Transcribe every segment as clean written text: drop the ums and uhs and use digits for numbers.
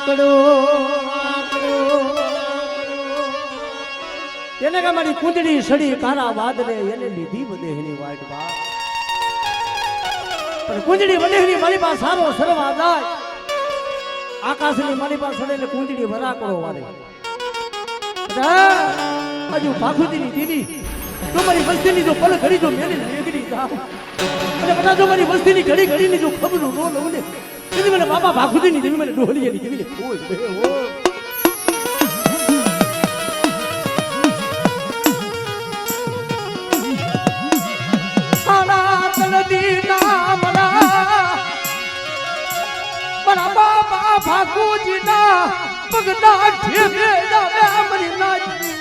આકડો એને કે મારી કુંદડી સડી કારા વાદરે એને લીધી વધેની વાટ બા પણ કુંદડી વધેની મારી પાસે સારો સરવા જાય આકાશની મારી પાસે સડે કુંદડી વરાકડો વાળે હજુ ભાખુદીની દીદી તમારી વસ્તીની જો પલ ઘડી જો મેલી મેગડી જાવ અને બધા જો મારી વસ્તીની ઘડી ઘડીની જો ખબર નો લઉં ને તેથી મને બાપા ભાખુદીની દેવી મને ડોહલીની દેવીને કોઈ બે ઓ આના તલદી ના મરા બાપા ભાખુદીના પગના ઠેબે દાવે મરી નાજી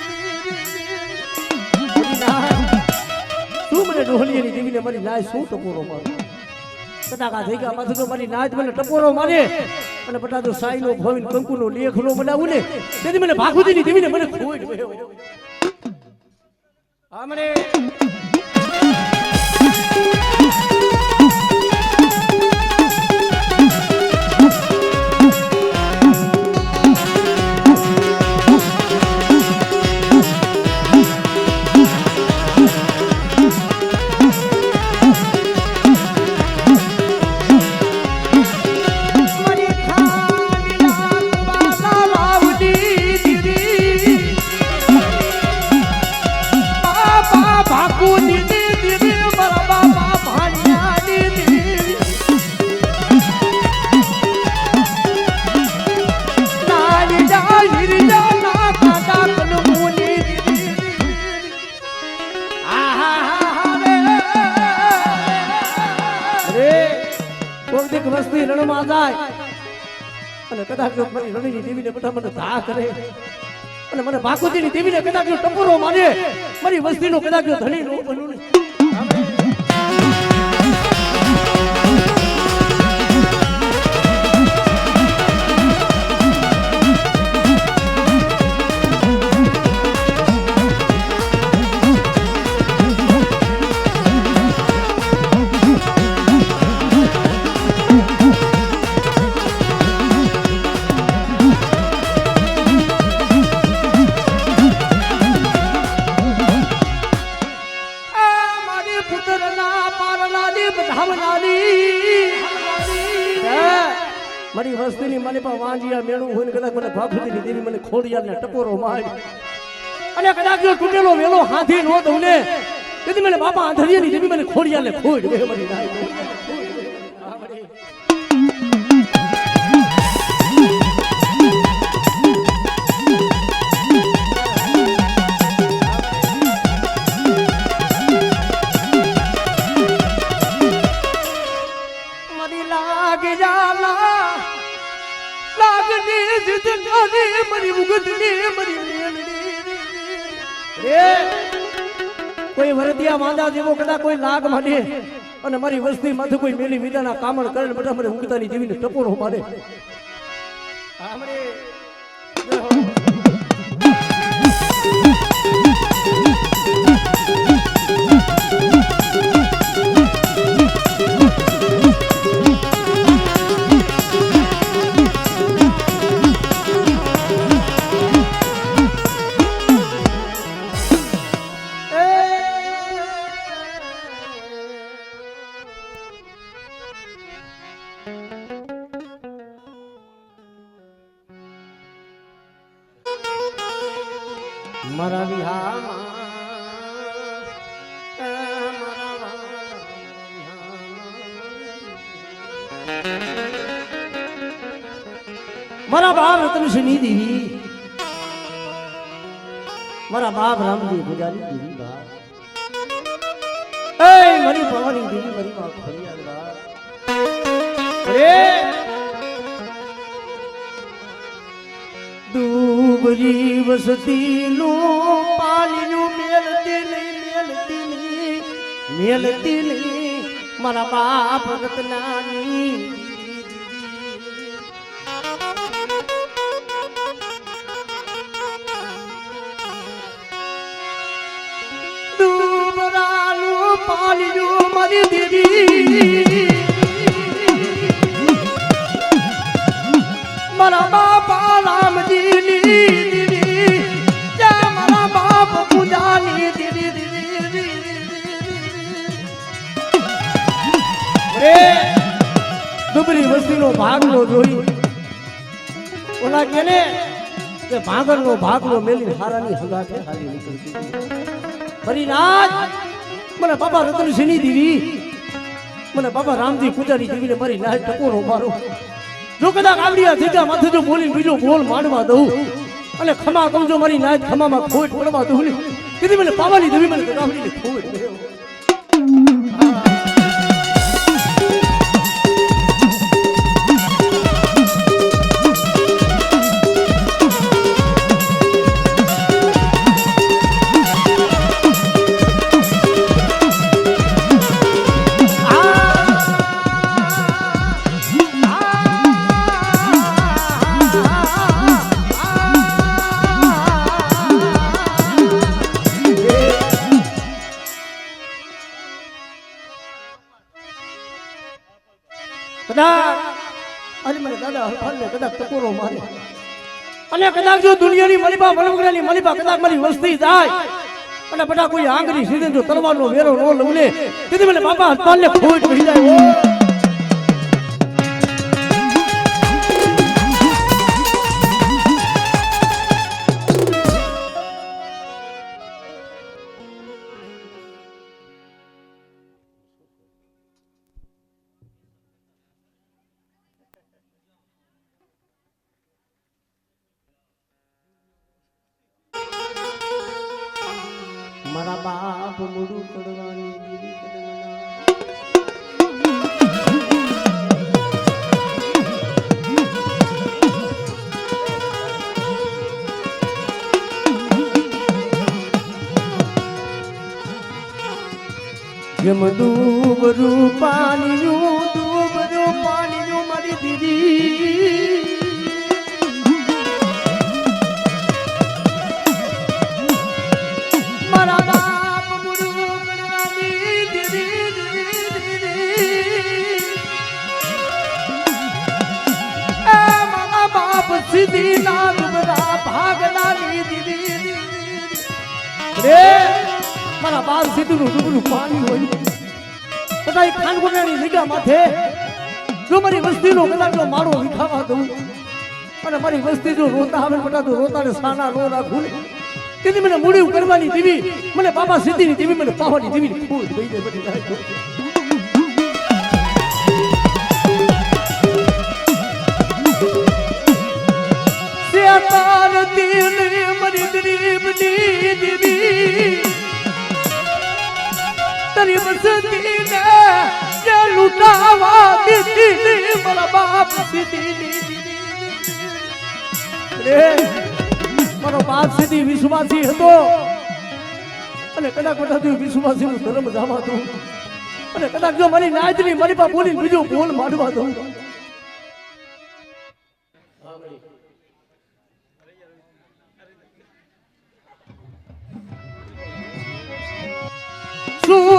તું મને ડોહલીની દેવીને મારી લાય શું ટપોરો મારે કદાકા થઈ ગયા પાછું તો મારી નાચ મને ટપોરો મારે અને બટા તો સાઈનો ભવિન કંકુનો લેખનો બનાવું ને તેથી મને ભાખુદીની દેવીને મને ખોઈ આ મને વસ્તી રણમાં જાય અને કદાચ મારી રણીની દેવીને બધા મને ધા કરે અને મને ભાખુદીની દેવીને કદાચ ટપોરો મારે મારી વસ્તીનો કદાચ ધણી નો બનું ને મારી વસ્તીની મને પણ વાંજિયા મેળું હોય ને કદાચ મને ભાખુદીની દેવી મને ખોડિયાને ટપોરો મારી અને કદાચ જો તૂટેલો વેલો હાથી નો દઉં ને તેથી મને બાપા આંધળિયાની દેવી મને ખોડિયાને ખોડ મારી નાય કોઈ વરદિયા માંદા જેવો કદાચ કોઈ લાગ માંડે અને મારી વસ્તી માંથી કોઈ મેલી વિદાના કામણ કરે બધા મને ઊંઘતાની દેવીને ટપોરો મારે મારા વિહામાં મારા બાપ રતનસિંહની દેવી મારા બાપ રામજી પૂજાની દેવી બાપ એ મારી ભવાની દેવી મારી બાપ ફરિયાદ બાપ અરે દુબરી વસતીનું પાલીનું મેલતી નહીં મારા બાપ રતનાની દુબરાનું પાલીનું મારી દેવી મારા બાપ એ દુબરી વસ્તીનો ભાગલો જોઈ ઓલા કેને કે ભાગરનો ભાગલો મેલી હારાની હંગાથે હાલી નીકળતી ફરી રાત મને બાબા રતનસિંહની દીવી મને બાબા રામજી પૂજારી દીવીને મારી લાજ ટકોરો મારો જો કદાચ આવડિયા જગ્યા માથે જો બોલી બીજો બોલ માંડવા દઉં અને ખમા કહું જો મારી નાચ ખમામાં ખોટ પડવા દઉં ને કીધી મને પાવાની દેવી મને ગામડીને ખોટ અને મને દાદા હરફાલને કદાચ ટકોરો મારે અને કદાચ જો દુનિયાની મલીબા વનવગડાની મલીબા કદાચ મારી વસ્તી જાય અને બધા કોઈ આંગળી સીધે જો તલવારનો વેરો નો લઉં ને તેથી મને બાપા હરફાલને ખોટ પડી જાય મારા બાપ મોડું કરવાની દીદી જેમ દૂબરું પાણીનું મારી દીદી સીધી ના દુબરા ભાગનાની દીદી રે મારા બાપ સીધું દુબરું પાણી હોય બધા ખાનગોડાની જગ્યા માથે જો મારી વસ્તીનો કદાચ મારો વિખાવા દઉં અને મારી વસ્તી જો રોતા આવે બધા તો રોતાને સાના નો રાખું ને તેથી મને મૂડી કરવાની દીવી મને બાબા સીધીની દીવી મને પાવાની દીવી ખૂબ થઈ જાય બધી રાખો તાર દિલ મરી ગરીબની દીવી તારી વસતી ને જે લૂટાવા દીધી મારા બાપ સીધી રે મારો બાપ સીધી વિશ્વાસી હતો અને કદાચ બધા વિશ્વાસી નું ધર્મ જાવા દઉં અને કદાચ જો મારી નાજની મારી પા બોલી બીજો બોલ માંડવા દઉં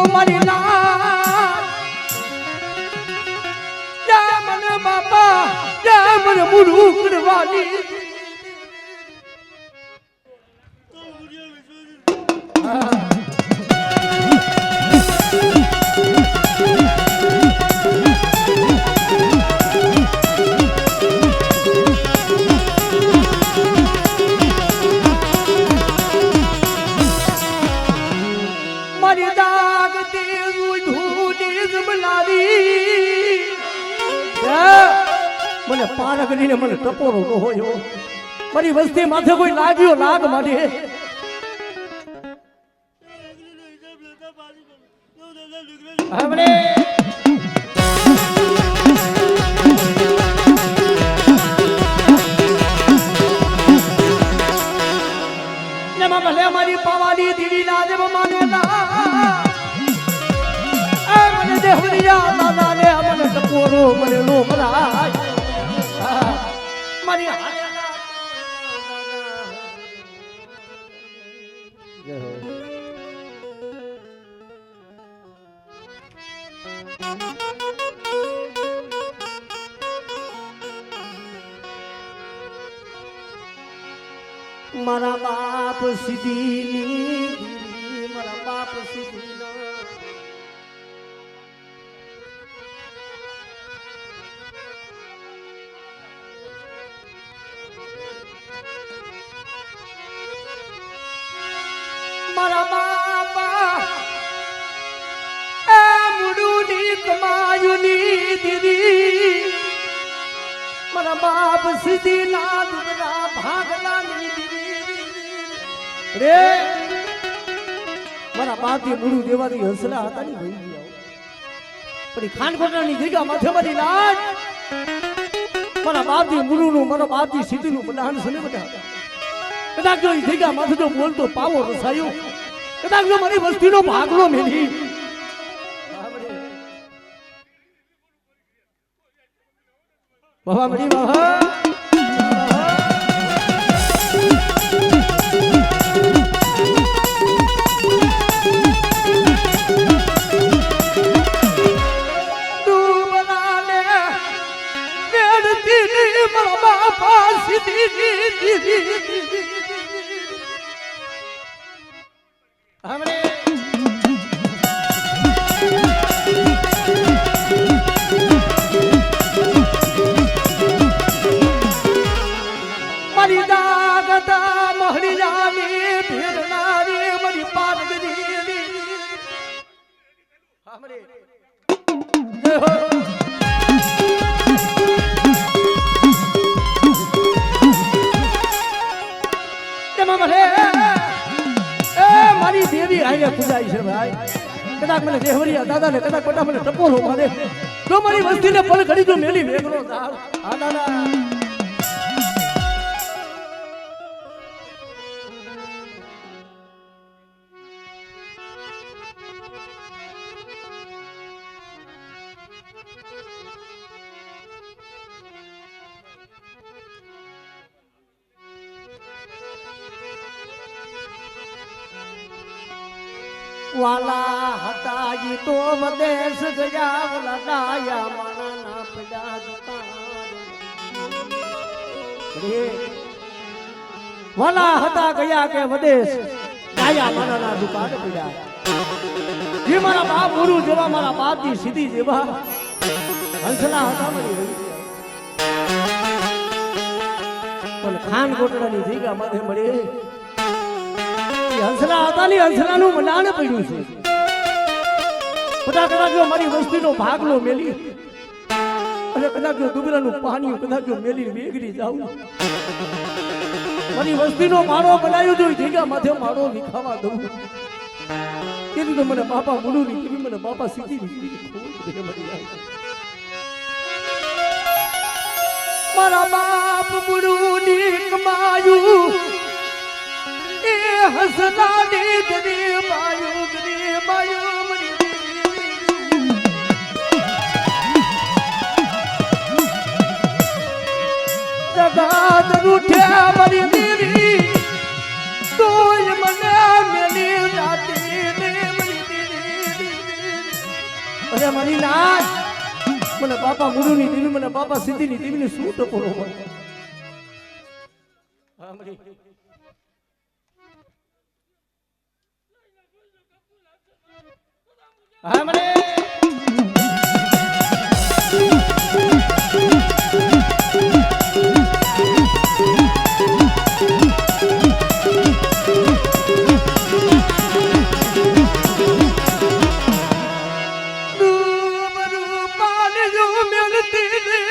મારી મને બાપા મને મૂળું કરવાની મને પાર કરીને મને ટપોરો ન હોય મારી વસ્તી માથે કોઈ લાગ્યો લાગ માટે ભલે મારી પાવાની દીવી ના દેવ માને મને દેવરિયા દાદા ને મને ટપોરો મને નો મરાય મારી મારા બાપ સીધી મારા બાપ સીધી કમાયુની દીદી મારા બાપ સીધી ના દુબરા ભાગલા રે મારા બાપથી મૂળું દેવાથી હસલા હતા ની ભાઈ પણ ખાનકોટની જગ્યા માથે મારી લાજ મારા બાપથી મૂળું મારા બાપથી સીધીનું બધાન સને બધા કદાચ જો એ જગ્યા માથે તો બોલતો પાવો રસાયો કદાચ જો મારી વસ્તીનો ભાગલો મેલી બાબા મળી બાબા મારી દાગતા મહડી જાની ફેરનારી મારી પારગરી હામરે મારી દેવી આઈને પૂજાય છે ભાઈ કદાચ મને દેવરિયા દાદા ને કદાચ કોટા મને ટપોરો મારે જો મારી વસ્તીને પલ ઘડી જો મેલી વેગનો દાવ આ દાદા વાલા હતા જી તો વદેશ ગયા વાલા ડાયા માના પડા વાલા હતા ગયા કે વદેશ ડાયા માના દુકાન પડ્યા જે મારા બાપ ગુરુ જેવા મારા બાપજી સીધી જેવા હંસલા હતા મારી પણ ખાન કોટડાની જગ્યા માથે મળે હંસલા હતા ની હંસલાનું મનાણ પડ્યું છે બધા કદાચ મારી વસ્તીનો ભાગલો મેલી અને કદાચ દુબરાનું પાણી કદાચ મેલી વેગરી જાઉં મારી વસ્તીનો માળો બનાવ્યો જો જગ્યા માથે માળો વિખાવા દઉં તેથી તો મને બાપા બોલું નહીં મને બાપા સીધી મારા બાપ બોલું ની કમાયું હસલા ને ગરી બાયુ મરી જગાત રૂઠ્યા મરી દેવી તોય મને મેલી જાતી ને મરી અરે મરી ના મને બાપા મુરુની દેવી મને બાપા સીધીની દેવીને શું ટપોરો હા મરી હા મને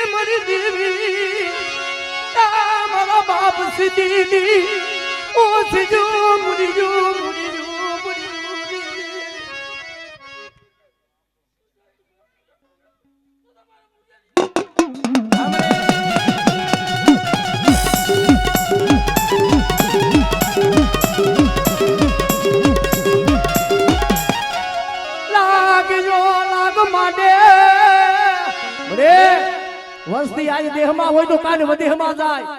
મરી દેવી મારા બાપ સીધી ઓ સીજો મુરી જો વસ્તી આજ દેહમાં હોય તો કાન વદેહમાં જાય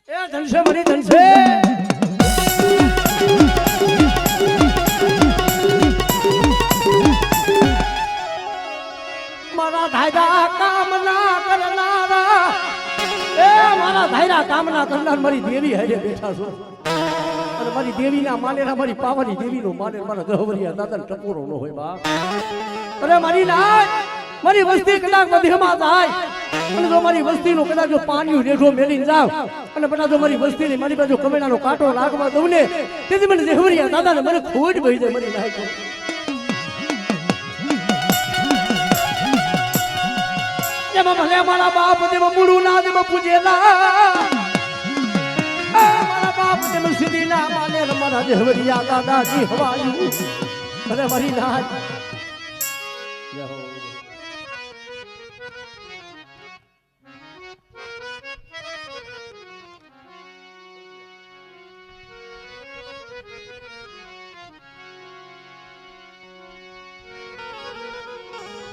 એ ધનશે મરી ધનશે મારા ધાયરા કામના કરનારા એ મારા ધાયરા કામના કરનાર મારી દેવી હારે બેઠા છો અને મારી દેવીના માનેરા મારી પાવાની દેવીનો માને મારા ગહવરિયા દાદા ટપોરો ન હોય બાપ અરે મારી લાજ મારી વસ્તી કદાચ મધ્યમાં જાય અને જો મારી વસ્તીનું કદાચ જો પાણી રેઠો મેલીને જાવ અને બધા જો મારી વસ્તીની મારી બાજુ કમેડાનો કાંટો લાગવા દઉં ને તેથી મને જેહવરિયા દાદાને મને ખોટ ભઈ જાય મારી નાખો જેમાં ભલે મારા બાપ દેવ મૂળું ના દેવ પૂજેલા મારા બાપ દેવ સીધી ના માને મારા જેહવરિયા દાદાજી હવાયું ભલે મારી નાખ જય હો